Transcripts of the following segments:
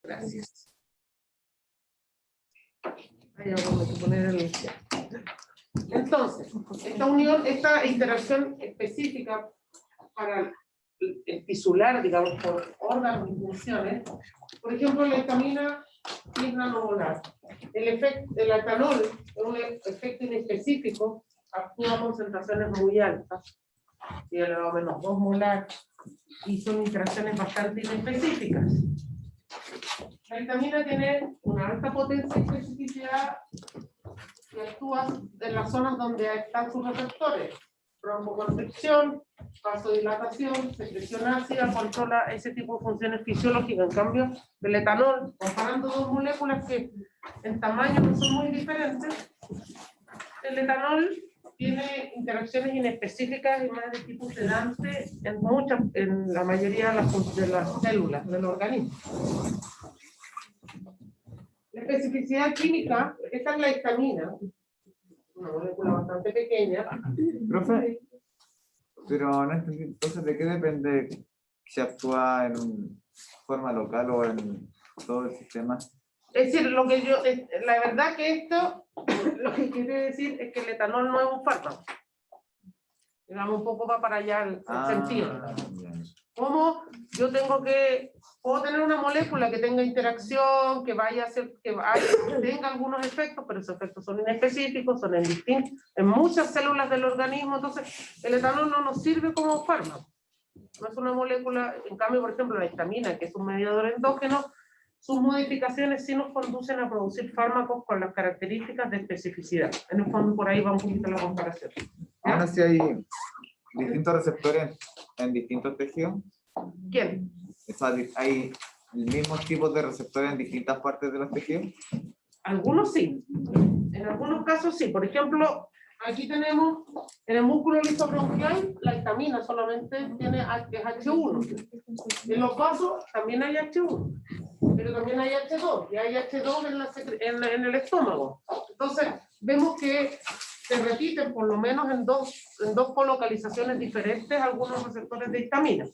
Gracias. Ahí vamos a poner el... Entonces, esta interacción específica para el tisular, digamos, por órganos y funciones, por ejemplo, la histamina es nanomolar. El etanol es un efecto inespecífico, actúa a concentraciones muy altas, y elevado a menos 2 molar, y son interacciones bastante inespecíficas. La histamina tiene una alta potencia y especificidad que actúa en las zonas donde están sus receptores. Broncoconstricción, vasodilatación, secreción ácida, controla ese tipo de funciones fisiológicas. En cambio, el etanol, comparando dos moléculas que en tamaño no son muy diferentes, el etanol tiene interacciones inespecíficas y más de tipo sedante en la mayoría de las células del organismo. La especificidad química, esta es la histamina, una molécula bastante pequeña. Profe, pero no entendí, entonces, ¿de qué depende si actúa en forma local o en todo el sistema? Es decir, la verdad que esto, lo que quiere decir es que el etanol no es un fármaco. Digamos, un poco va para allá el sentido. ¿Cómo yo puedo tener una molécula que tenga interacción, que tenga algunos efectos, pero esos efectos son inespecíficos, son en muchas células del organismo, entonces el etanol no nos sirve como fármaco. No es una molécula, en cambio, por ejemplo, la histamina, que es un mediador endógeno, sus modificaciones sí nos conducen a producir fármacos con las características de especificidad. En el fondo, por ahí va un poquito la comparación. Ahora sí hay distintos receptores en distintos tejidos. ¿Quién? O sea, hay mismos tipos de receptores en distintas partes de los tejidos. Algunos sí. En algunos casos sí. Por ejemplo, aquí tenemos en el músculo lisobronquial, la histamina solamente tiene H1. En los vasos también hay H1, pero también hay H2, y hay H2 en el estómago. Entonces, vemos que se repiten por lo menos en dos colocalizaciones diferentes algunos receptores de histamina.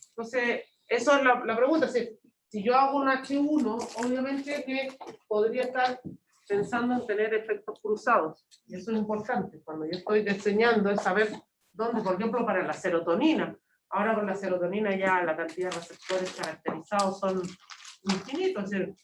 Entonces, eso es la pregunta. Si yo hago un H1, obviamente que podría estar pensando en tener efectos cruzados. Y eso es importante. Cuando yo estoy diseñando es saber dónde, por ejemplo, para la serotonina. Ahora con la serotonina ya la cantidad de receptores caracterizados son infinitos. Es decir,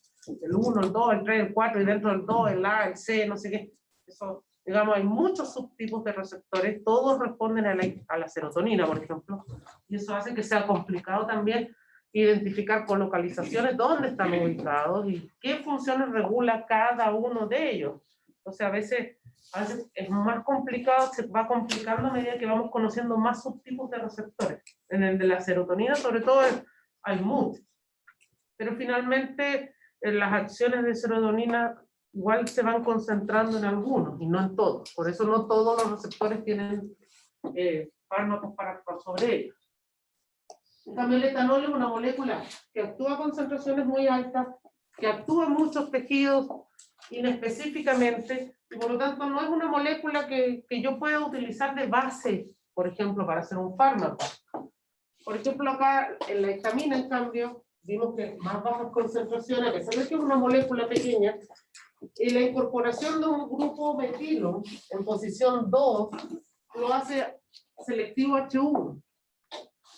el 1, el 2, el 3, el 4, y dentro del 2, el A, el C, no sé qué. Eso, digamos, hay muchos subtipos de receptores, todos responden a la serotonina, por ejemplo. Y eso hace que sea complicado también identificar con localizaciones dónde están ubicados y qué funciones regula cada uno de ellos. Entonces a veces es más complicado, se va complicando a medida que vamos conociendo más subtipos de receptores. En el de la serotonina sobre todo hay muchos, pero finalmente las acciones de serotonina igual se van concentrando en algunos y no en todos. Por eso no todos los receptores tienen fármacos para actuar sobre ellos. En cambio, el etanol es una molécula que actúa a concentraciones muy altas, que actúa en muchos tejidos inespecíficamente, y por lo tanto no es una molécula que yo pueda utilizar de base, por ejemplo, para hacer un fármaco. Por ejemplo, acá en la histamina, en cambio, vimos que más bajas concentraciones, a pesar de que es una molécula pequeña, y la incorporación de un grupo metilo en posición 2 lo hace selectivo H1.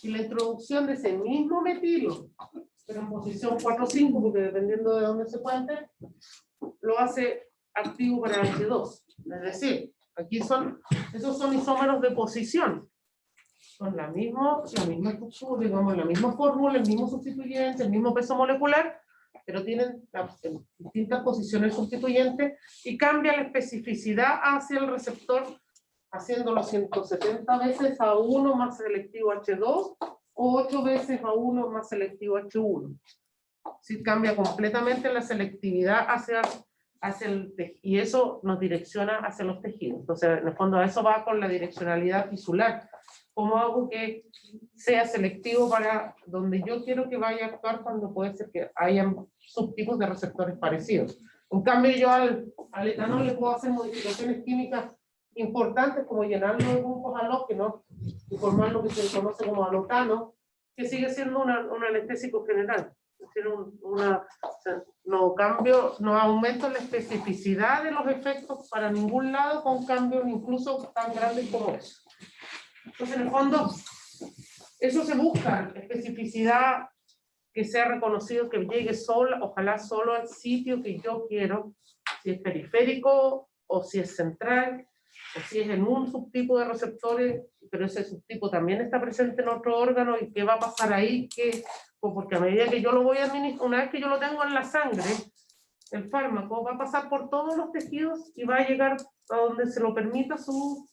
Y la introducción de ese mismo metilo, pero en posición 4 o 5, porque dependiendo de dónde se encuentre, lo hace activo para H2. Es decir, aquí esos son isómeros de posición. Son la misma estructura, digamos, la misma fórmula, el mismo sustituyente, el mismo peso molecular, pero tienen distintas posiciones sustituyentes y cambia la especificidad hacia el receptor, haciéndolo 170 veces a 1 más selectivo H2 o 8 veces a 1 más selectivo H1. Sí, cambia completamente la selectividad hacia el tejido, y eso nos direcciona hacia los tejidos. Entonces, en el fondo, a eso va con la direccionalidad tisular. ¿Cómo hago que sea selectivo para donde yo quiero que vaya a actuar cuando puede ser que hayan subtipos de receptores parecidos? En cambio, yo al etanol le puedo hacer modificaciones químicas importantes como llenarlo de grupos halógenos y formar lo que se conoce como alotano, que sigue siendo un anestésico general. Es decir, no aumento la especificidad de los efectos para ningún lado con cambios incluso tan grandes como eso. Entonces, en el fondo, eso se busca, especificidad que sea reconocido, que llegue solo, ojalá solo al sitio que yo quiero, si es periférico o si es central, o si es en un subtipo de receptores, pero ese subtipo también está presente en otro órgano, y qué va a pasar ahí, porque a medida que yo lo voy a administrar, una vez que yo lo tengo en la sangre, el fármaco va a pasar por todos los tejidos y va a llegar a donde se lo permita sus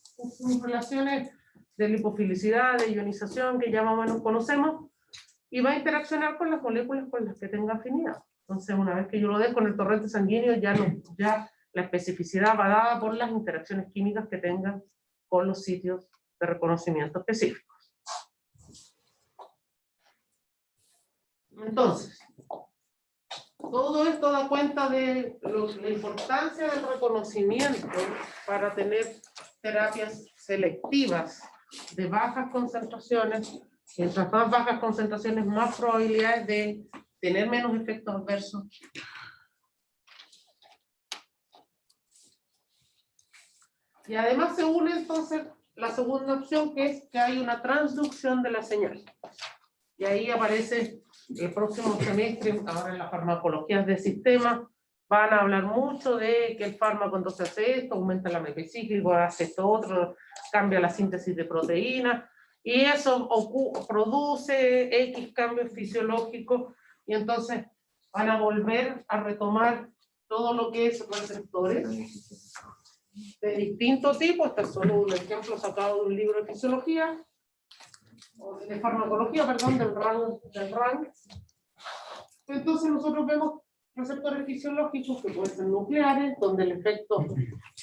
relaciones de lipofilicidad, de ionización, que ya más o menos conocemos, y va a interaccionar con las moléculas con las que tenga afinidad. Entonces, una vez que yo lo dejo en el torrente sanguíneo, ya la especificidad va dada por las interacciones químicas que tenga con los sitios de reconocimiento específicos. Entonces, todo esto da cuenta de la importancia del reconocimiento para tener terapias selectivas de bajas concentraciones. Mientras más bajas concentraciones, más probabilidades de tener menos efectos adversos. Y además se une entonces la segunda opción, que es que hay una transducción de la señal. Y ahí aparece el próximo semestre, ahora en las farmacologías de sistema, van a hablar mucho de que el fármaco entonces hace esto, aumenta la AMP cíclico, hace esto otro, cambia la síntesis de proteínas, y eso produce X cambios fisiológicos, y entonces van a volver a retomar todo lo que es receptores de distinto tipo. Este es solo un ejemplo sacado de un libro de fisiología, o de farmacología, perdón, del RANG. Entonces nosotros vemos receptores fisiológicos que pueden ser nucleares, donde el efecto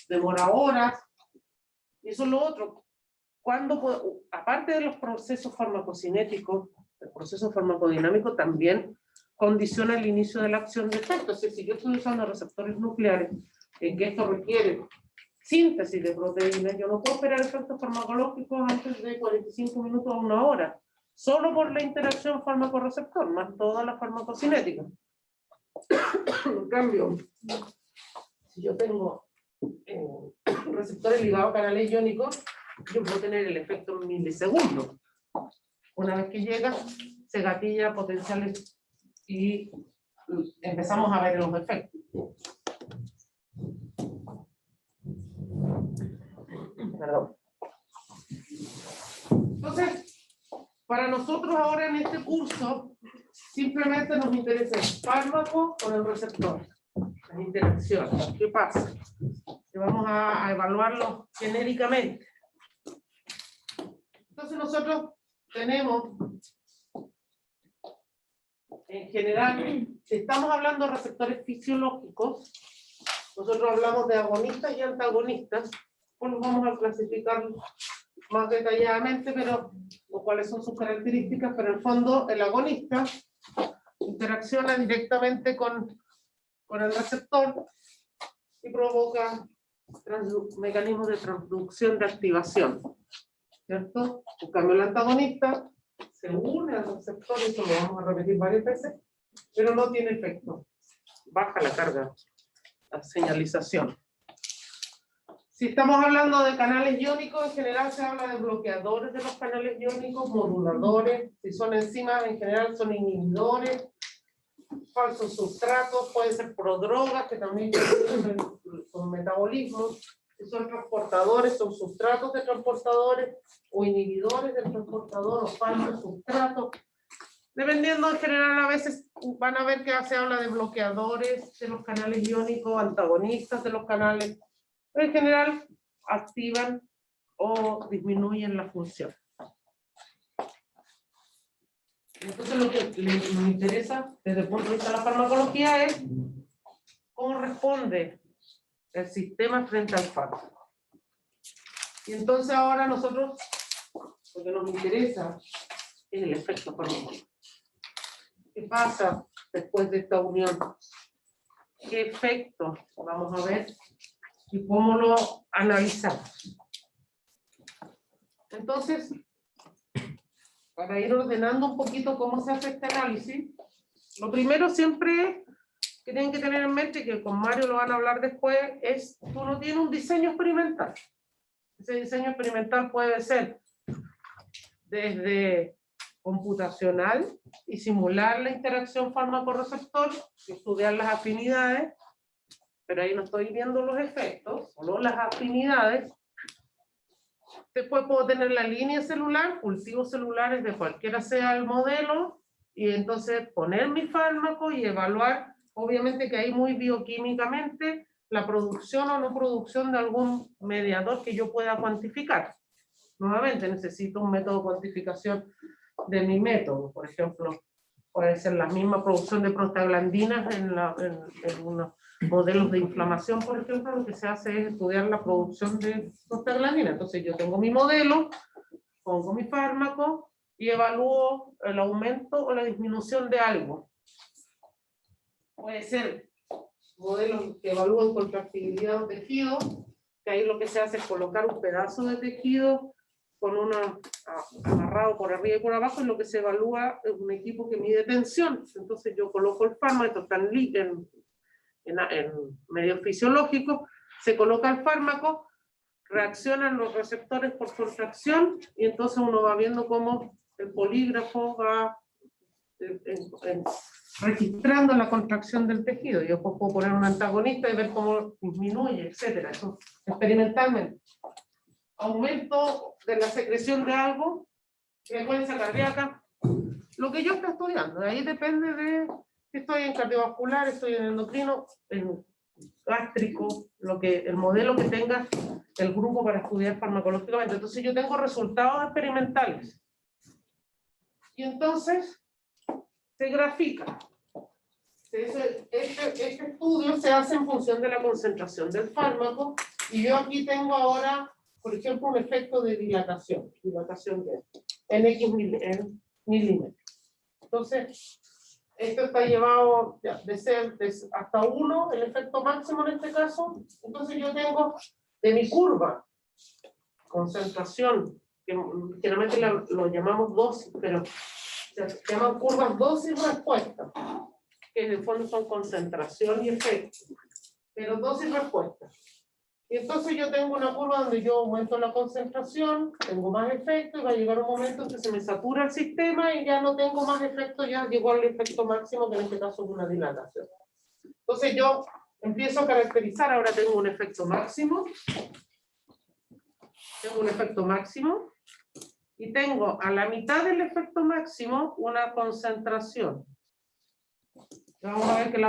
demora horas, y eso es lo otro. Aparte de los procesos farmacocinéticos, el proceso farmacodinámico también condiciona el inicio de la acción de efecto. Es decir, si yo estoy usando receptores nucleares, en que esto requiere síntesis de proteínas, yo no puedo esperar efectos farmacológicos antes de 45 minutos a una hora, solo por la interacción fármaco-receptor, más toda la farmacocinética. En cambio, si yo tengo receptores ligados a canales iónicos, yo puedo tener el efecto en milisegundos. Una vez que llega, se gatilla potenciales y empezamos a ver los efectos. Perdón. Entonces, para nosotros ahora en este curso, simplemente nos interesa el fármaco con el receptor, las interacciones. ¿Qué pasa? Que vamos a evaluarlo genéricamente. Entonces nosotros tenemos, en general, si estamos hablando de receptores fisiológicos, nosotros hablamos de agonistas y antagonistas, pues los vamos a clasificar más detalladamente, pero cuáles son sus características, pero en el fondo el agonista interacciona directamente con el receptor y provoca mecanismos de transducción de activación, ¿cierto? En cambio el antagonista se une al receptor, y eso lo vamos a repetir varias veces, pero no tiene efecto, baja la carga, la señalización. Si estamos hablando de canales iónicos, en general se habla de bloqueadores de los canales iónicos, moduladores, si son enzimas en general son inhibidores, falsos sustratos, pueden ser prodrogas que también son metabolismos, si son transportadores, son sustratos de transportadores o inhibidores del transportador o falsos sustratos. Dependiendo en general, a veces van a ver que se habla de bloqueadores de los canales iónicos, antagonistas de los canales. En general, activan o disminuyen la función. Entonces, lo que nos interesa desde el punto de vista de la farmacología es cómo responde el sistema frente al fármaco. Y entonces ahora nosotros, lo que nos interesa es el efecto farmacológico. ¿Qué pasa después de esta unión? ¿Qué efecto vamos a ver? Y cómo lo analizamos. Entonces, para ir ordenando un poquito cómo se hace este análisis, Lo primero siempre que tienen que tener en mente, que con Mario lo van a hablar después, es tú no tienes un diseño experimental. Ese diseño experimental puede ser desde computacional y simular la interacción fármaco-receptor, estudiar las afinidades, pero ahí no estoy viendo los efectos, solo las afinidades. Después puedo tener la línea celular, cultivos celulares de cualquiera sea el modelo, y entonces poner mi fármaco y evaluar, obviamente que ahí muy bioquímicamente, la producción o no producción de algún mediador que yo pueda cuantificar. Nuevamente necesito un método de cuantificación de mi método. Por ejemplo, puede ser la misma producción de prostaglandinas en unos modelos de inflamación, por ejemplo. Lo que se hace es estudiar la producción de prostaglandina. Entonces yo tengo mi modelo, pongo mi fármaco y evalúo el aumento o la disminución de algo. Puede ser modelos que evalúan contractibilidad de tejido, que ahí lo que se hace es colocar un pedazo de tejido con amarrado por arriba y por abajo, y lo que se evalúa es un equipo que mide tensión. Entonces yo coloco el fármaco, esto está en medio fisiológico, se coloca el fármaco, reaccionan los receptores por contracción, y entonces uno va viendo cómo el polígrafo va registrando la contracción del tejido. Yo puedo poner un antagonista y ver cómo disminuye, etcétera. Eso experimentalmente. Aumento de la secreción de algo, frecuencia cardíaca, lo que yo estoy estudiando. De ahí depende de si estoy en cardiovascular, estoy en endocrino, en gástrico, el modelo que tenga el grupo para estudiar farmacológicamente. Entonces yo tengo resultados experimentales. Y entonces se grafica. Este estudio se hace en función de la concentración del fármaco, y yo aquí tengo ahora, por ejemplo, un efecto de dilatación en X milímetros. Entonces, esto está llevado de ser hasta 1, el efecto máximo en este caso. Entonces yo tengo de mi curva, concentración, que generalmente lo llamamos dosis, pero se llaman curvas dosis-respuesta, que en el fondo son concentración y efecto, pero dosis-respuesta. Y entonces yo tengo una curva donde yo aumento la concentración, tengo más efecto, y va a llegar un momento en que se me satura el sistema y ya no tengo más efecto, ya llegó al efecto máximo, que en este caso es una dilatación. Entonces yo empiezo a caracterizar, ahora tengo un efecto máximo, y tengo a la mitad del efecto máximo una concentración. Vamos a ver que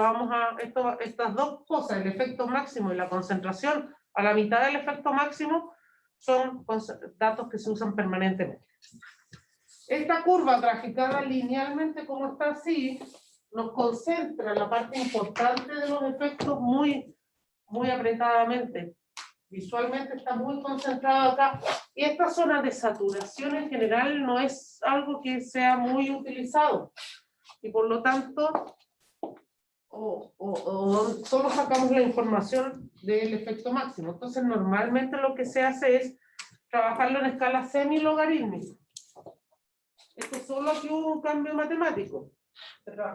estas dos cosas, el efecto máximo y la concentración, a la mitad del efecto máximo, son datos que se usan permanentemente. Esta curva graficada linealmente, como está así, nos concentra la parte importante de los efectos muy apretadamente. Visualmente está muy concentrado acá. Y esta zona de saturación en general no es algo que sea muy utilizado. Y por lo tanto, solo sacamos la información del efecto máximo. Entonces normalmente lo que se hace es trabajarlo en escala semi-logarítmica. Esto solo aquí hubo un cambio matemático.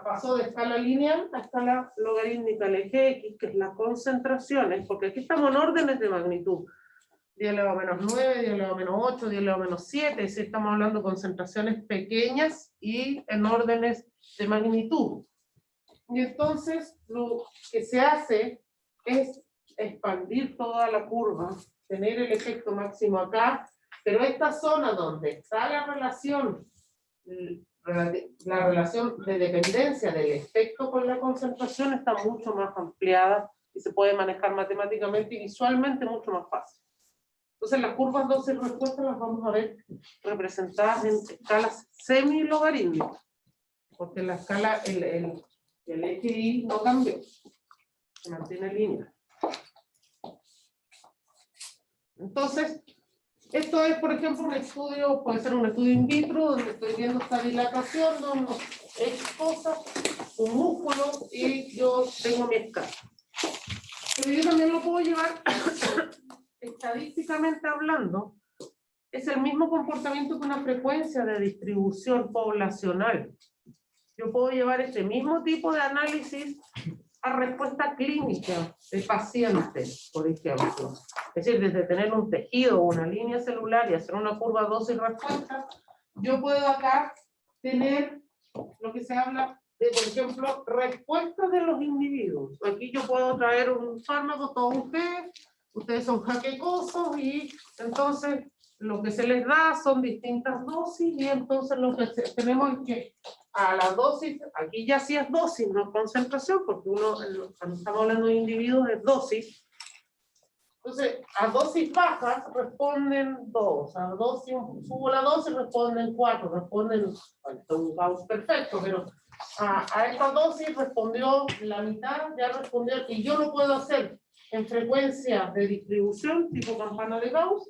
Pasó de escala lineal a escala logarítmica, el eje X, que es la concentración, porque aquí estamos en órdenes de magnitud. 10 elevado a menos 9, 10 elevado a menos 8, 10 elevado a menos 7, es decir, estamos hablando de concentraciones pequeñas y en órdenes de magnitud. Y entonces lo que se hace es expandir toda la curva, tener el efecto máximo acá, pero esta zona donde está la relación de dependencia del efecto con la concentración está mucho más ampliada y se puede manejar matemáticamente y visualmente mucho más fácil. Entonces las curvas dosis-respuesta las vamos a ver representadas en escalas semi-logarítmicas, porque la escala, el eje Y no cambió, se mantiene línea. Entonces, esto es, por ejemplo, un estudio, puede ser un estudio in vitro, donde estoy viendo esta dilatación, donde X cosas, un músculo, y yo tengo mi escala. Pero yo también lo puedo llevar, estadísticamente hablando, es el mismo comportamiento que una frecuencia de distribución poblacional. yo puedo llevar este mismo tipo de análisis a respuesta clínica de pacientes, por ejemplo. Es decir, desde tener un tejido o una línea celular y hacer una curva dosis-respuesta, yo puedo acá tener lo que se habla de, por ejemplo, respuestas de los individuos. Aquí yo puedo traer un fármaco, todos ustedes son jaquecosos y entonces lo que se les da son distintas dosis y entonces lo que tenemos es que a la dosis, aquí ya sí es dosis, no concentración, porque uno, cuando estamos hablando de individuos, es dosis. Entonces, a dosis bajas responden 2, a dosis, subo la dosis, responden 4, responden, bueno, un Gauss perfecto, pero a esta dosis respondió la mitad, ya respondió, y yo lo puedo hacer en frecuencia de distribución, tipo campana de Gauss,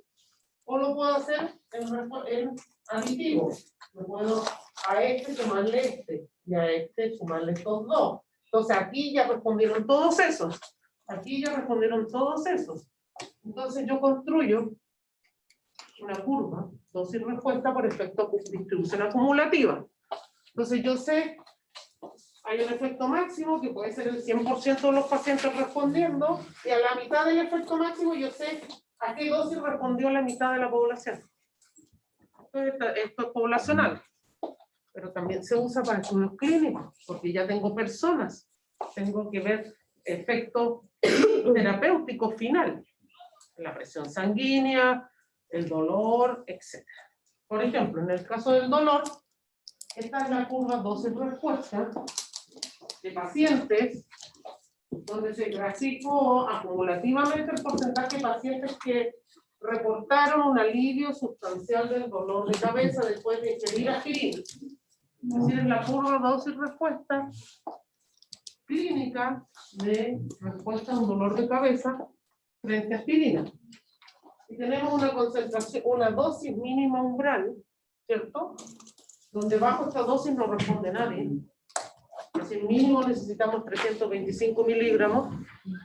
o lo puedo hacer en aditivo. Lo puedo a este sumarle este, y a este sumarle estos dos. Entonces aquí ya respondieron todos esos. Aquí ya respondieron todos esos. Entonces yo construyo una curva, dosis respuesta por efecto distribución acumulativa. Entonces yo sé, hay un efecto máximo que puede ser el 100% de los pacientes respondiendo, y a la mitad del efecto máximo yo sé a qué dosis respondió la mitad de la población. Esto es poblacional, pero también se usa para estudios clínicos, porque ya tengo personas, tengo que ver efecto terapéutico final, la presión sanguínea, el dolor, etc. Por ejemplo, en el caso del dolor, esta es la curva dosis-respuesta de pacientes, donde se graficó acumulativamente el porcentaje de pacientes que reportaron un alivio sustancial del dolor de cabeza después de ingerir aspirina. Es decir, es la curva dosis-respuesta clínica de respuesta a un dolor de cabeza frente a aspirina. Y tenemos una concentración, una dosis mínima umbral, ¿cierto? Donde bajo esta dosis no responde nadie. Es decir, mínimo necesitamos 325 miligramos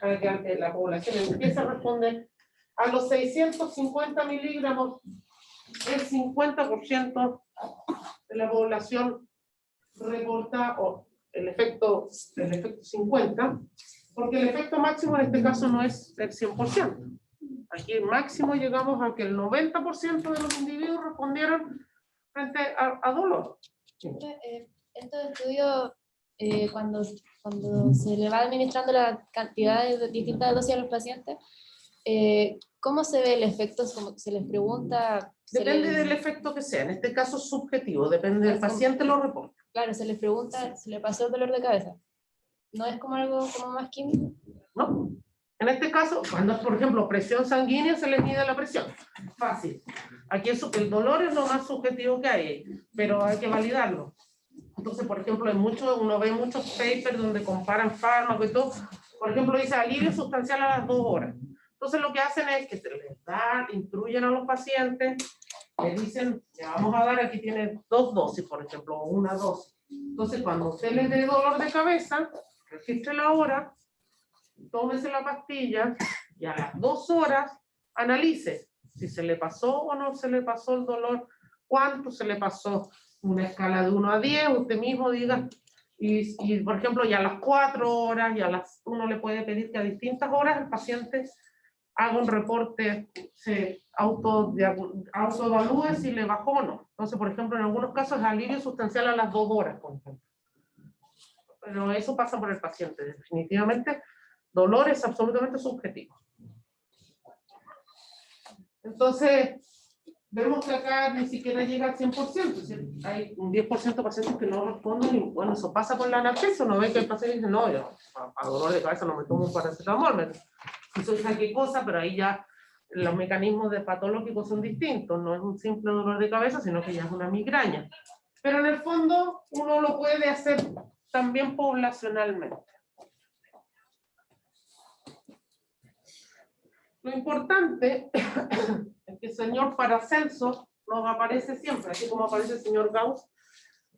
para que la población empiece a responder. A los 650 miligramos, el 50% de la población reporta el efecto 50, porque el efecto máximo en este caso no es el 100%. Aquí el máximo llegamos a que el 90% de los individuos respondieron frente a dolor. Estos estudios, cuando se le va administrando la cantidad de distintas dosis a los pacientes, ¿cómo se ve el efecto? Como se les pregunta. Depende del efecto que sea, en este caso es subjetivo, depende del paciente lo reporta. Claro, se les pregunta, ¿se le pasó el dolor de cabeza? ¿No es como algo como más químico? No. En este caso, cuando es, por ejemplo, presión sanguínea, se le mide la presión. Fácil. Aquí el dolor es lo más subjetivo que hay, pero hay que validarlo. Entonces, por ejemplo, uno ve muchos papers donde comparan fármacos y todo. Por ejemplo, dice alivio sustancial a las 2 horas. Entonces, lo que hacen es que se les da, instruyen a los pacientes, le dicen, le vamos a dar, aquí tiene 2 dosis, por ejemplo, o 1 dosis. Entonces, cuando usted le dé dolor de cabeza, registre la hora, tómese la pastilla y a las 2 horas analice si se le pasó o no se le pasó el dolor, cuánto se le pasó, una escala de 1 a 10, usted mismo diga, y por ejemplo, ya a las 4 horas, uno le puede pedir que a distintas horas el paciente haga un reporte, se autoevalúe si le bajó o no. Entonces, por ejemplo, en algunos casos es alivio sustancial a las 2 horas, por ejemplo. Pero eso pasa por el paciente, definitivamente. Dolor es absolutamente subjetivo. Entonces, vemos que acá ni siquiera llega al 100%. Es decir, hay un 10% de pacientes que no responden, y bueno, eso pasa con la anamnesis. Uno ve que el paciente dice, no, yo a dolor de cabeza no me tomo un paracetamol, si soy jaquecosa, pero ahí ya los mecanismos de patológicos son distintos. No es un simple dolor de cabeza, sino que ya es una migraña. Pero en el fondo, uno lo puede hacer también poblacionalmente. Lo importante es que el señor Paracelso nos aparece siempre, así como aparece el señor Gauss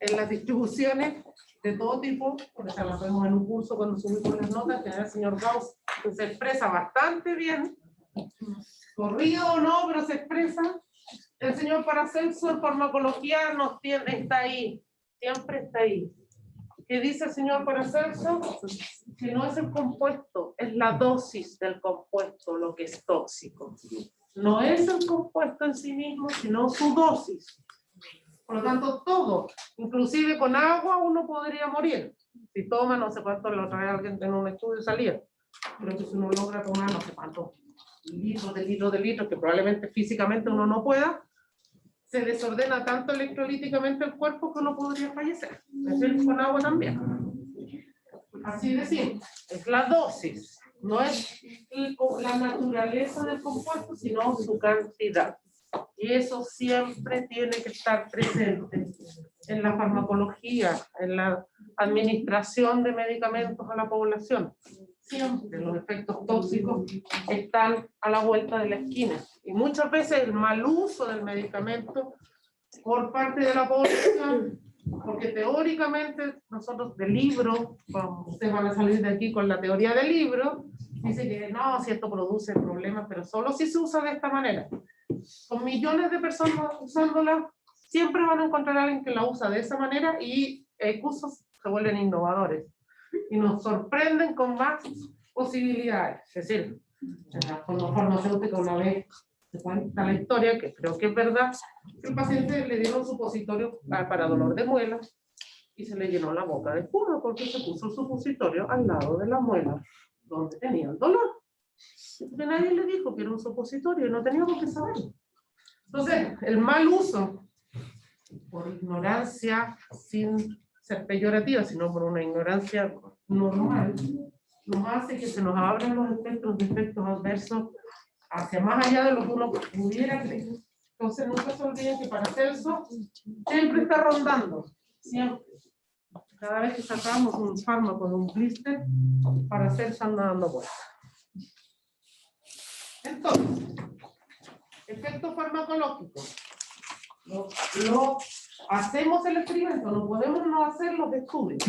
en las distribuciones de todo tipo, porque se las vemos en un curso cuando subimos las notas, que el señor Gauss que se expresa bastante bien, corrido o no, pero se expresa. El señor Paracelso en farmacología está ahí, siempre está ahí. ¿Qué dice el señor Paracelso? Que no es el compuesto, es la dosis del compuesto lo que es tóxico. No es el compuesto en sí mismo, sino su dosis. Por lo tanto, todo, inclusive con agua, uno podría morir. Si toma, no sé cuánto, la otra vez alguien en un estudio salía. Pero que si uno logra tomar no sé cuántos litros, que probablemente físicamente uno no pueda, se desordena tanto electrolíticamente el cuerpo que uno podría fallecer. Es decir, con agua también. Así de simple, es la dosis, no es la naturaleza del compuesto, sino su cantidad. Y eso siempre tiene que estar presente en la farmacología, en la administración de medicamentos a la población. Siempre los efectos tóxicos están a la vuelta de la esquina. Y muchas veces el mal uso del medicamento por parte de la población, porque teóricamente nosotros del libro, ustedes van a salir de aquí con la teoría del libro, dice que no, si esto produce problemas, pero solo si se usa de esta manera. Con millones de personas usándola, siempre van a encontrar a alguien que la usa de esa manera y usos se vuelven innovadores y nos sorprenden con más posibilidades. Es decir, en la farmacéutica una vez se cuenta la historia, que creo que es verdad, que el paciente le dieron supositorio para dolor de muelas y se le llenó la boca de espuma porque se puso el supositorio al lado de la muela donde tenía el dolor. Porque nadie le dijo que era un supositorio y no teníamos que saberlo. Entonces, el mal uso, por ignorancia, sin ser peyorativa, sino por una ignorancia normal, nos hace que se nos abran los espectros de efectos adversos hacia más allá de lo que uno pudiera creer. Entonces, nunca se olviden que Paracelso siempre está rondando, siempre. Cada vez que sacamos un fármaco de un blister, Paracelso anda dando vueltas. Entonces, efecto farmacológico. Hacemos el experimento, no podemos no hacer los estudios.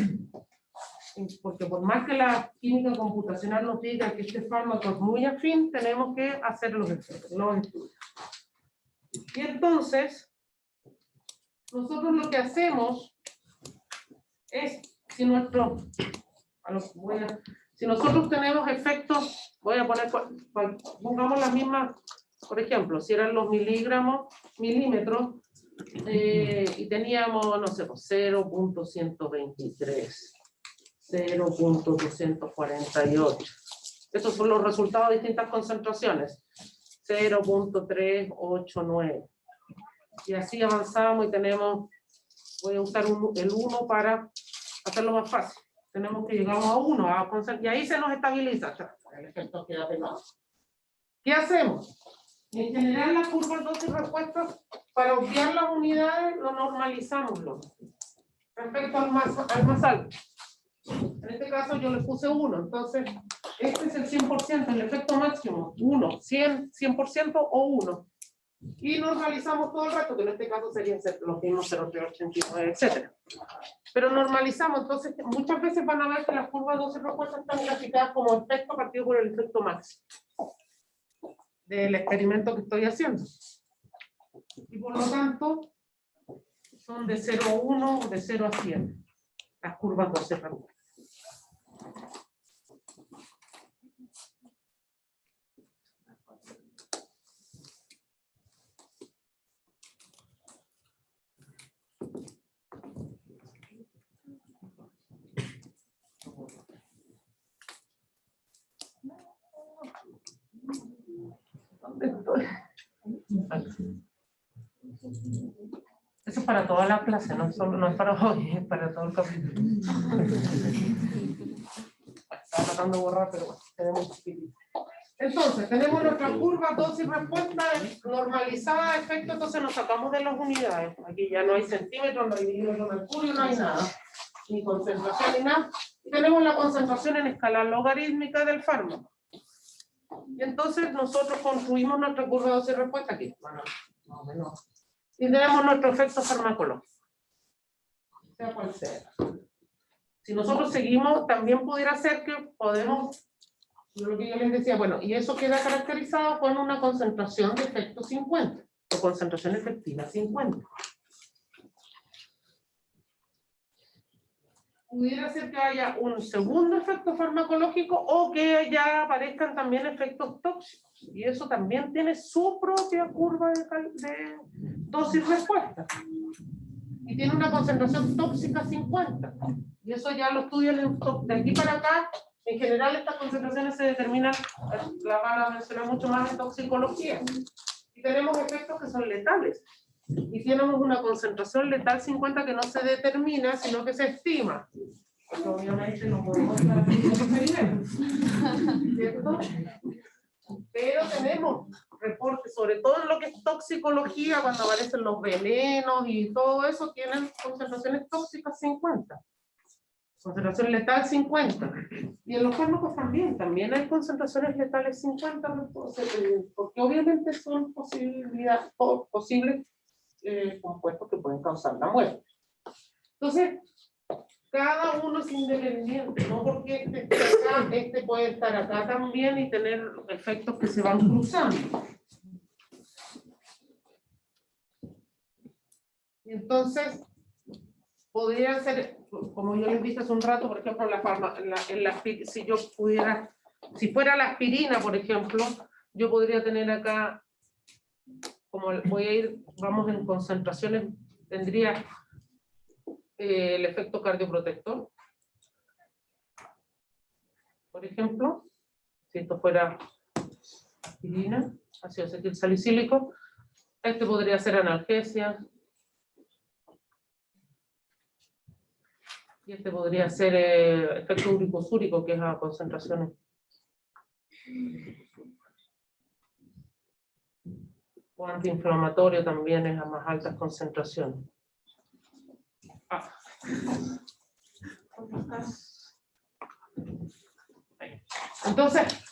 Porque por más que la química computacional nos diga que este fármaco es muy afín, tenemos que hacer los estudios. Y entonces, nosotros lo que hacemos es, si nosotros tenemos efectos, voy a poner, pongamos las mismas, por ejemplo, si eran los milímetros, y teníamos, no sé, 0.123, 0.248. Estos son los resultados de distintas concentraciones. 0.389. Y así avanzamos y tenemos, voy a usar el 1 para hacerlo más fácil. Tenemos que llegar a 1, y ahí se nos estabiliza. El efecto queda pegado. ¿Qué hacemos? En general, las curvas dosis respuestas, para obviar las unidades, lo normalizamos respecto al más alto. En este caso yo le puse 1, entonces este es el 100%, el efecto máximo, 1, 100% o 1. Y normalizamos todo el resto, que en este caso serían los mismos 0,389, etc. Pero normalizamos, entonces muchas veces van a ver que las curvas dosis respuestas están graficadas como efecto partido por el efecto máximo del experimento que estoy haciendo. Y por lo tanto, son de 0 a 1 o de 0 a 100, las curvas dosis respuestas. ¿Dónde estoy? Eso es para toda la clase, no es para hoy, es para todo el capítulo. Estaba tratando de borrar, pero bueno, tenemos chiquitito. Entonces, tenemos nuestra curva dosis respuesta normalizada, efecto, entonces nos sacamos de las unidades. Aquí ya no hay centímetros, no hay milímetros de mercurio, no hay nada. Ni concentración ni nada. Y tenemos la concentración en escala logarítmica del fármaco. Y entonces nosotros construimos nuestra curva dosis respuesta aquí. Bueno, más o menos. Y tenemos nuestro efecto farmacológico. Sea cual sea. Si nosotros seguimos, también pudiera ser que podemos, lo que yo les decía, bueno, y eso queda caracterizado con una concentración de efecto 50, o concentración efectiva 50. pudiera ser que haya un segundo efecto farmacológico o que ya aparezcan también efectos tóxicos. Y eso también tiene su propia curva de dosis-respuesta. Y tiene una concentración tóxica 50. Y eso ya lo estudian de aquí para acá. En general estas concentraciones se determinan, la van a mencionar mucho más en toxicología. Y tenemos efectos que son letales. Y tenemos una concentración letal 50 que no se determina, sino que se estima. Porque obviamente no podemos hacer experimentos, ¿cierto? Pero tenemos reportes, sobre todo en lo que es toxicología, cuando aparecen los venenos y todo eso, tienen concentraciones tóxicas 50. Concentración letal 50. Y en los fármacos también hay concentraciones letales 50, porque obviamente son posibles compuestos que pueden causar la muerte. Entonces, cada uno es independiente, no porque este esté acá, este puede estar acá también y tener efectos que se van cruzando. Y entonces, podría ser, como yo les dije hace un rato, por ejemplo, si fuera la aspirina, por ejemplo, yo podría tener acá, como vamos en concentraciones, tendría el efecto cardioprotector. Por ejemplo, si esto fuera aspirina, ácido acetil salicílico, este podría ser analgesia. Y este podría ser efecto uricosúrico, que es a concentraciones. O antiinflamatorio también es a más altas concentraciones. Entonces,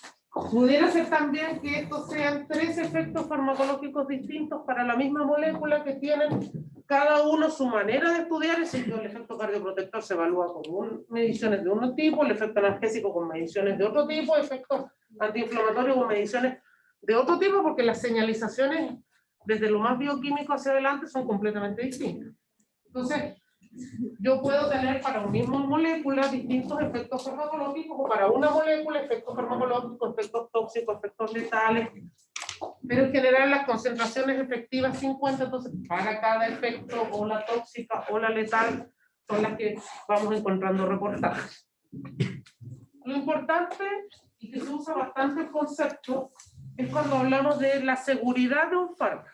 pudiera ser también que estos sean 3 efectos farmacológicos distintos para la misma molécula que tienen cada uno su manera de estudiar. Es decir, el efecto cardioprotector se evalúa con mediciones de un tipo, el efecto analgésico con mediciones de otro tipo, el efecto antiinflamatorio con mediciones de otro tipo, porque las señalizaciones desde lo más bioquímico hacia adelante son completamente distintas. Entonces, yo puedo tener para una misma molécula distintos efectos farmacológicos, o para una molécula efectos farmacológicos, efectos tóxicos, efectos letales, pero en general las concentraciones efectivas 50, entonces para cada efecto, o la tóxica o la letal, son las que vamos encontrando reportadas. Lo importante, y que se usa bastante el concepto, es cuando hablamos de la seguridad de un fármaco.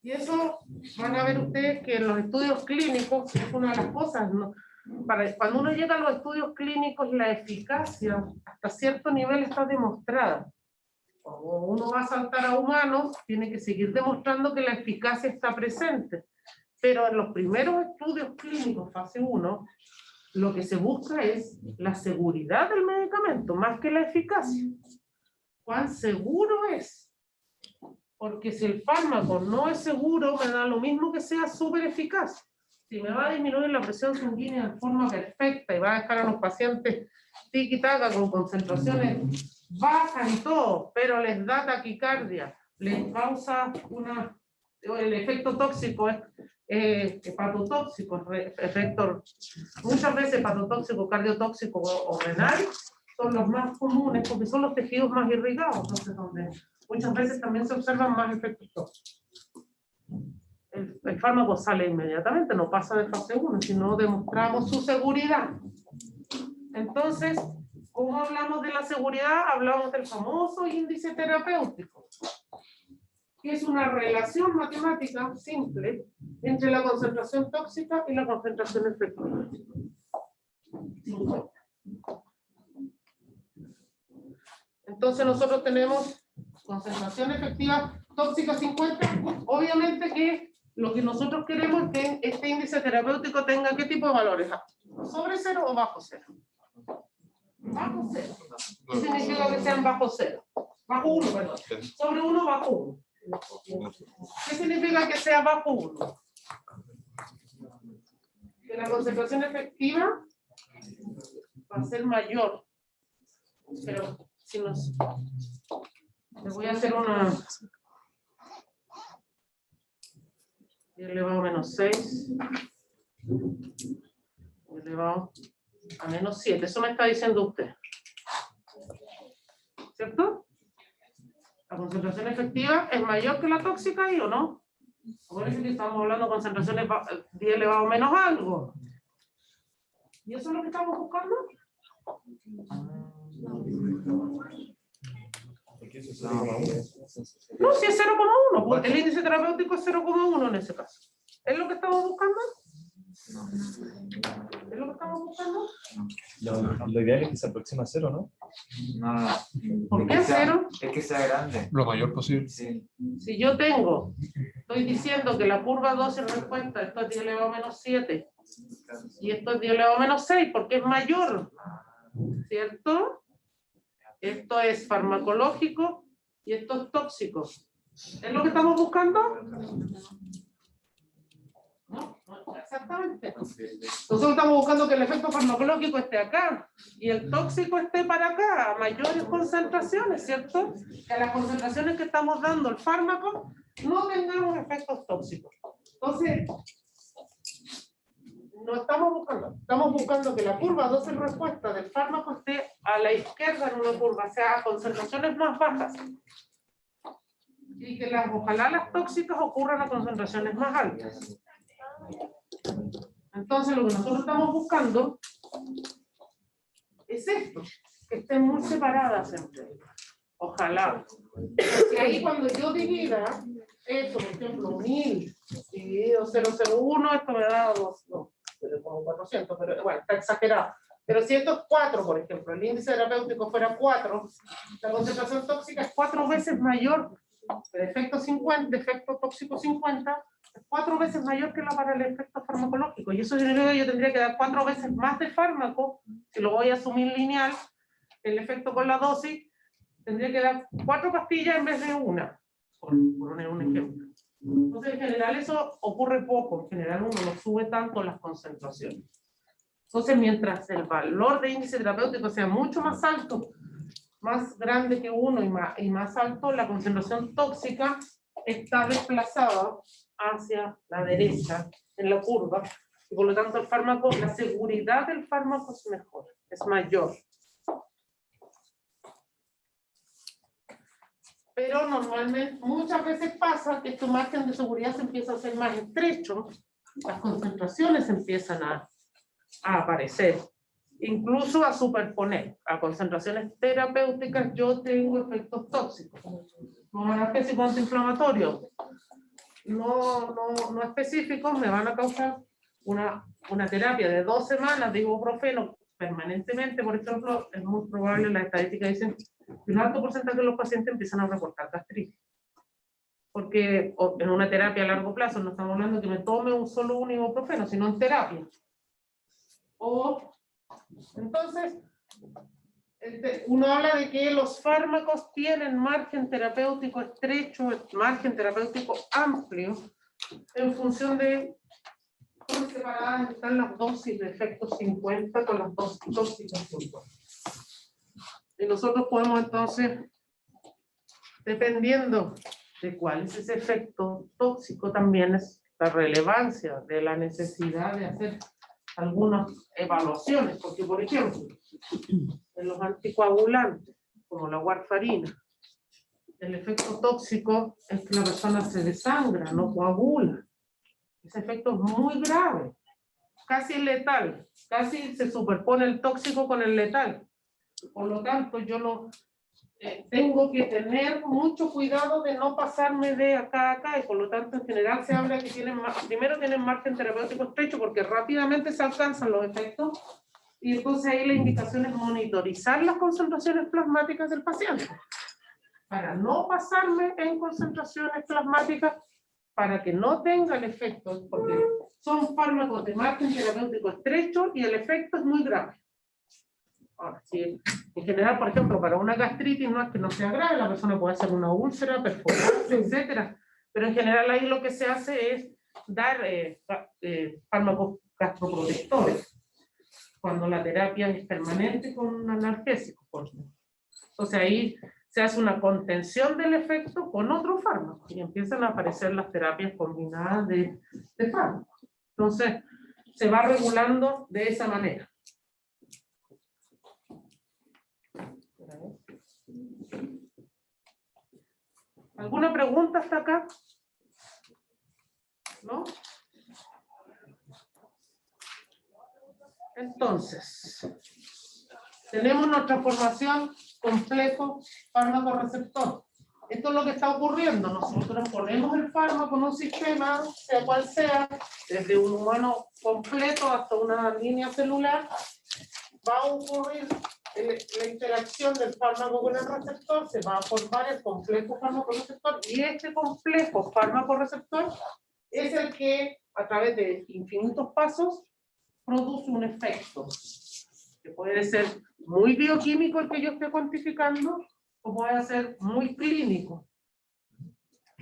Y eso van a ver ustedes que en los estudios clínicos es una de las cosas, ¿no? Cuando uno llega a los estudios clínicos, la eficacia hasta cierto nivel está demostrada. Cuando uno va a saltar a humanos, tiene que seguir demostrando que la eficacia está presente. Pero en los primeros estudios clínicos, fase 1, lo que se busca es la seguridad del medicamento, más que la eficacia. ¿Cuán seguro es? Porque si el fármaco no es seguro, me da lo mismo que sea súper eficaz. Si me va a disminuir la presión sanguínea de forma perfecta y va a dejar a los pacientes tiki-taka con concentraciones bajas y todo, pero les da taquicardia, les causa el efecto tóxico es hepatotóxico, muchas veces hepatotóxico, cardiotóxico o renal son los más comunes porque son los tejidos más irrigados, entonces donde muchas veces también se observan más efectos tóxicos. El fármaco sale inmediatamente, no pasa de fase 1, sino demostramos su seguridad. Entonces, ¿cómo hablamos de la seguridad? Hablamos del famoso índice terapéutico, que es una relación matemática simple entre la concentración tóxica y la concentración efectiva. 50. Entonces nosotros tenemos concentración efectiva tóxica 50. Obviamente que lo que nosotros queremos es que este índice terapéutico tenga ¿qué tipo de valores? ¿Sobre 0 o bajo 0? Bajo 0. ¿Qué significa que sean bajo 0? Bajo 1, perdón. Sobre 1, bajo 1. ¿Qué significa que sea bajo 1? Que la concentración efectiva va a ser mayor. Pero si nos... Les voy a hacer una... Y elevado a menos 6. elevado a menos 7. Eso me está diciendo usted. ¿Cierto? La concentración efectiva es mayor que la tóxica ahí, ¿o no? Acuérdense que estamos hablando de concentraciones 10 elevado a menos algo. ¿Y eso es lo que estamos buscando? No, si es 0,1, porque el índice terapéutico es 0,1 en ese caso. ¿Es lo que estamos buscando? ¿Es lo que estamos buscando? Lo ideal es que se aproxima a 0, ¿no? No. ¿Por qué 0? Es que sea grande. Lo mayor posible. Sí. Si yo estoy diciendo que la curva 2 en respuesta, esto es 10 elevado a menos 7, y esto es 10 elevado a menos 6, porque es mayor, ¿cierto? Esto es farmacológico y esto es tóxico. ¿Es lo que estamos buscando? No, exactamente. Nosotros estamos buscando que el efecto farmacológico esté acá y el tóxico esté para acá, a mayores concentraciones, ¿cierto? Que a las concentraciones que estamos dando el fármaco no tengamos efectos tóxicos. Entonces, no estamos buscando que la curva 2 en respuesta del fármaco esté a la izquierda en una curva, o sea, a concentraciones más bajas. Y que ojalá las tóxicas ocurran a concentraciones más altas. Entonces, lo que nosotros estamos buscando es esto, que estén muy separadas entre ellas. Ojalá. Y ahí cuando yo divida esto, por ejemplo, 1000 dividido 0,01, esto me da como 400, pero bueno, está exagerado. Pero si esto es 4, por ejemplo, el índice terapéutico fuera 4, la concentración tóxica es 4 veces mayor. El efecto 50, de efecto tóxico 50, es 4 veces mayor que para el efecto farmacológico. Y eso significa que yo tendría que dar 4 veces más de fármaco, si lo voy a asumir lineal, el efecto con la dosis, tendría que dar 4 pastillas en vez de una, por poner un ejemplo. Entonces, en general, eso ocurre poco. En general, uno no sube tanto las concentraciones. Entonces, mientras el valor de índice terapéutico sea mucho más alto, más grande que 1 y más alto, la concentración tóxica está desplazada hacia la derecha en la curva, y por lo tanto el fármaco, la seguridad del fármaco es mejor, es mayor. Pero normalmente, muchas veces pasa que tu margen de seguridad se empieza a hacer más estrecho, las concentraciones empiezan a aparecer, incluso a superponer. A concentraciones terapéuticas yo tengo efectos tóxicos, no analgésicos antiinflamatorios, no específicos, me van a causar una terapia de 2 semanas de ibuprofeno permanentemente, por ejemplo. Es muy probable, las estadísticas dicen que un alto porcentaje de los pacientes empiezan a reportar gastritis. Porque en una terapia a largo plazo no estamos hablando de que me tome solo un ibuprofeno, sino en terapia. Entonces, uno habla de que los fármacos tienen margen terapéutico estrecho, margen terapéutico amplio, en función de cómo separadas están las dosis de efectos 50 con las dosis tóxicas 50. Y nosotros podemos entonces, dependiendo de cuál es ese efecto tóxico, también es la relevancia de la necesidad de hacer algunas evaluaciones, porque por ejemplo, en los anticoagulantes, como la warfarina, el efecto tóxico es que la persona se desangra, no coagula. Ese efecto es muy grave, casi letal, casi se superpone el tóxico con el letal. Por lo tanto, yo tengo que tener mucho cuidado de no pasarme de acá a acá, y por lo tanto en general se habla que primero tienen margen terapéutico estrecho porque rápidamente se alcanzan los efectos, y entonces ahí la indicación es monitorizar las concentraciones plasmáticas del paciente para no pasarme en concentraciones plasmáticas, para que no tenga el efecto, porque son fármacos de margen terapéutico estrecho y el efecto es muy grave. Ahora, si en general, por ejemplo, para una gastritis no es que no sea grave, la persona puede hacer una úlcera, perforarse, etcétera, pero en general ahí lo que se hace es dar fármacos gastroprotectores, cuando la terapia es permanente con un analgésico. Entonces ahí se hace una contención del efecto con otro fármaco, y empiezan a aparecer las terapias combinadas de fármacos. Entonces, se va regulando de esa manera. ¿Alguna pregunta hasta acá? ¿No? Entonces, tenemos nuestra formación complejo fármaco-receptor. Esto es lo que está ocurriendo. Nosotros ponemos el fármaco en un sistema, sea cual sea, desde un humano completo hasta una línea celular, va a ocurrir la interacción del fármaco con el receptor, se va a formar el complejo fármaco-receptor, y este complejo fármaco-receptor es el que, a través de infinitos pasos, produce un efecto, que puede ser muy bioquímico el que yo esté cuantificando, o puede ser muy clínico.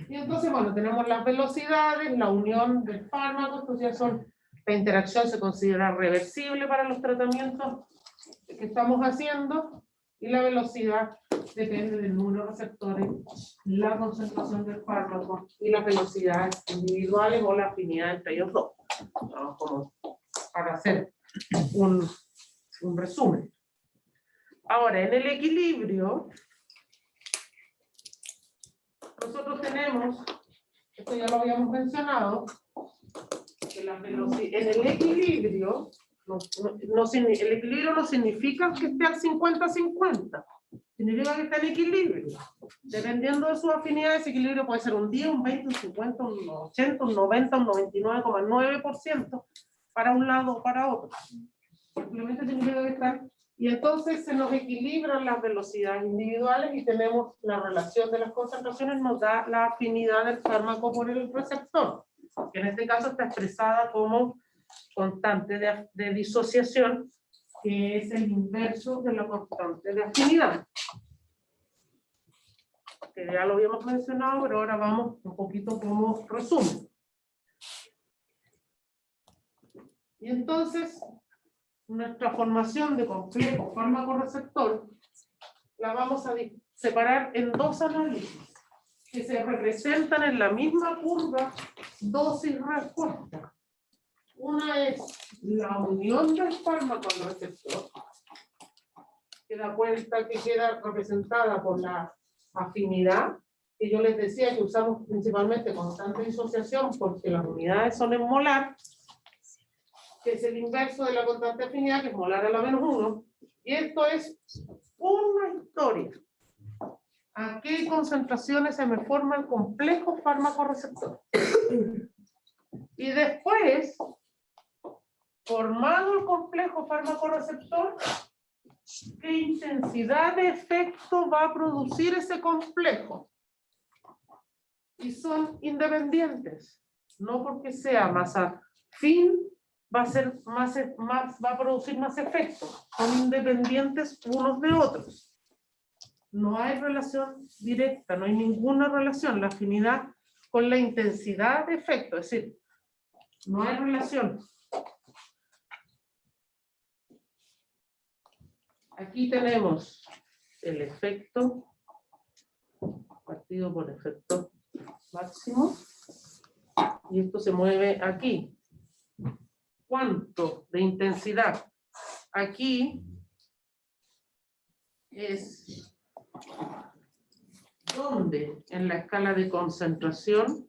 Y entonces, bueno, tenemos las velocidades, la unión del fármaco, entonces ya son, la interacción se considera reversible para los tratamientos que estamos haciendo, y la velocidad depende del número de receptores, la concentración del fármaco y las velocidades individuales o la afinidad entre ellos dos. Vamos como para hacer un resumen. Ahora, en el equilibrio, nosotros tenemos, esto ya lo habíamos mencionado, que la velocidad, en el equilibrio, el equilibrio no significa que esté al 50-50, significa que está en equilibrio. Dependiendo de sus afinidades, ese equilibrio puede ser un 10, un 20, un 50, un 80, un 90, un 99,9% para un lado o para otro. Simplemente significa que están. Y entonces se nos equilibran las velocidades individuales y tenemos la relación de las concentraciones, nos da la afinidad del fármaco por el receptor, que en este caso está expresada como constante de disociación, que es el inverso de la constante de afinidad. Que ya lo habíamos mencionado, pero ahora vamos un poquito como resumen. Y entonces, nuestra formación de complejo fármaco-receptor la vamos a separar en dos análisis que se representan en la misma curva dosis-respuesta. Una es la unión del fármaco al receptor, que da cuenta que queda representada por la afinidad, que yo les decía que usamos principalmente constante de disociación porque las unidades son en molar, que es el inverso de la constante de afinidad, que es molar a la -1, y esto es una historia. ¿A qué concentraciones se me forma el complejo fármaco-receptor? Y después, formado el complejo fármaco-receptor, ¿qué intensidad de efecto va a producir ese complejo? Y son independientes, no porque sea más afín va a producir más efectos, son independientes unos de otros. No hay relación directa, no hay ninguna relación, la afinidad con la intensidad de efecto, es decir, no hay relación. Aquí tenemos el efecto partido por efecto máximo, y esto se mueve aquí. ¿Cuánto de intensidad? Aquí es donde en la escala de concentración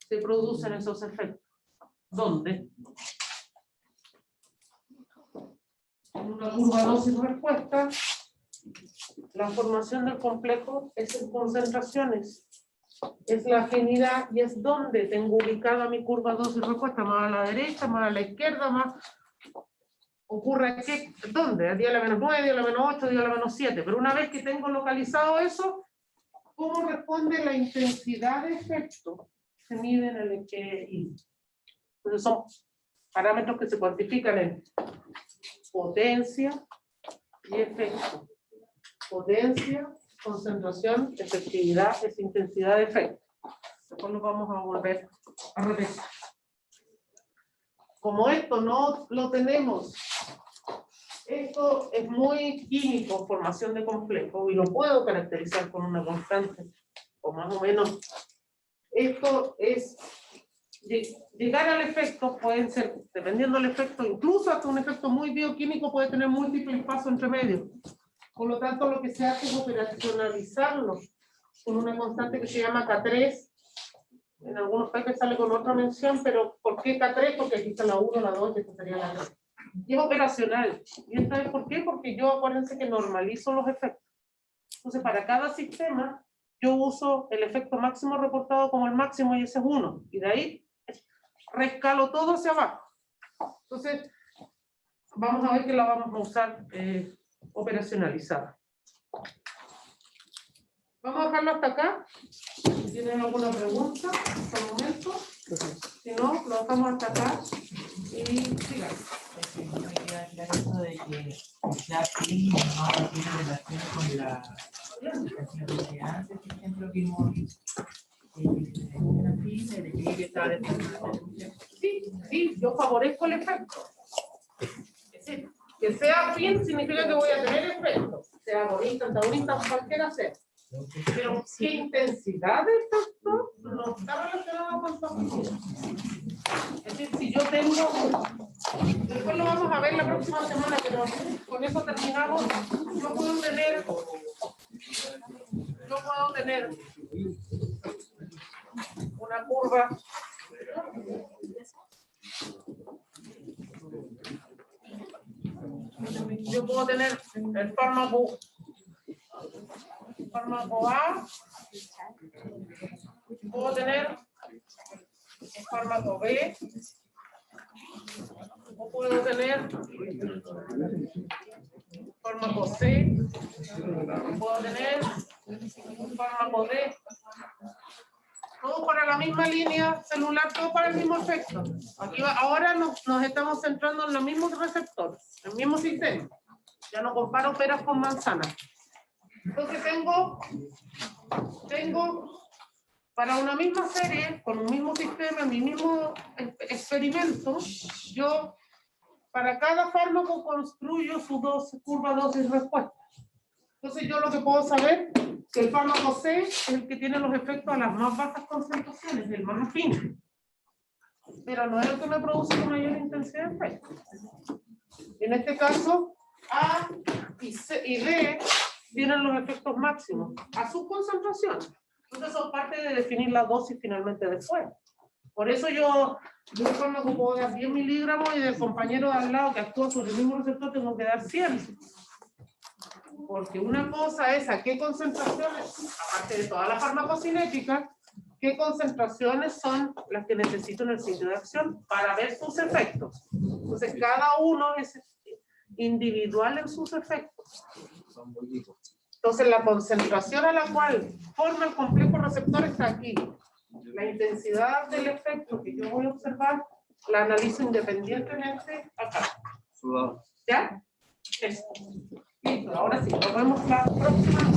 se producen esos efectos. ¿Dónde? En una curva dosis-respuesta, la formación del complejo es en concentraciones. Es la afinidad y es donde tengo ubicada mi curva dosis-respuesta, más a la derecha, más a la izquierda, más ocurre aquí, ¿dónde? A día a la -9, día a la -8, día a la -7, pero una vez que tengo localizado eso, ¿cómo responde la intensidad de efecto? Se mide en el EPI. Entonces son parámetros que se cuantifican en potencia y efecto. Potencia, concentración, efectividad, es intensidad de efecto. Después lo vamos a volver a repetir. Como esto no lo tenemos, esto es muy químico, formación de complejo, y lo puedo caracterizar con una constante, o más o menos. Esto es llegar al efecto pueden ser, dependiendo del efecto, incluso hasta un efecto muy bioquímico puede tener múltiples pasos entre medio. Por lo tanto, lo que se hace es operacionalizarlo con una constante que se llama K3. En algunos países sale con otra mención, pero ¿por qué K3? Porque aquí está la 1, la 2, y esta sería la 3. Y es operacional. ¿Y esta vez por qué? Porque yo, acuérdense que normalizo los efectos. Entonces, para cada sistema, yo uso el efecto máximo reportado como el máximo, y ese es 1. Y de ahí rescalo todo hacia abajo. Entonces, vamos a ver que la vamos a usar operacionalizada. Vamos a dejarlo hasta acá. Si tienen alguna pregunta hasta el momento. Si no, lo dejamos hasta acá. Y sigan. Me queda claro eso de que ya sí no tiene relación con la que antes, por ejemplo, vimos Sí, yo favorezco el efecto. Es decir, que sea afín significa que voy a tener efecto. Sea bonita, antagonista, cualquiera sea. Pero qué intensidad de efecto no está relacionada con su afinidad. Es decir, si yo tengo, después lo vamos a ver la próxima semana, pero con eso terminamos. Yo puedo tener una curva yo puedo tener el fármaco A, puedo tener el fármaco B, o puedo tener fármaco C, puedo tener un fármaco D. Todo para la misma línea celular, todo para el mismo efecto. Aquí ahora nos estamos centrando en los mismos receptores, el mismo sistema. Ya no comparo peras con manzanas. Entonces tengo para una misma serie, con un mismo sistema, mi mismo experimento, yo para cada fármaco construyo su curva dosis-respuesta. Entonces yo lo que puedo saber que el fármaco C es el que tiene los efectos a las más bajas concentraciones, el más afín. Pero no es el que me produce con mayor intensidad de efecto. En este caso, A y C y D tienen los efectos máximos a su concentración. Entonces son parte de definir la dosis finalmente después. Por eso yo de un fármaco puedo dar 10 miligramos y del compañero de al lado que actúa sobre el mismo receptor tengo que dar 100. Porque una cosa es a qué concentraciones, aparte de toda la farmacocinética, qué concentraciones son las que necesito en el sitio de acción para ver sus efectos. Entonces cada uno es individual en sus efectos. Entonces la concentración a la cual forma el complejo receptor está aquí. La intensidad del efecto que yo voy a observar la analizo independientemente acá. ¿Ya? Eso. Listo, ahora sí, nos vemos la próxima.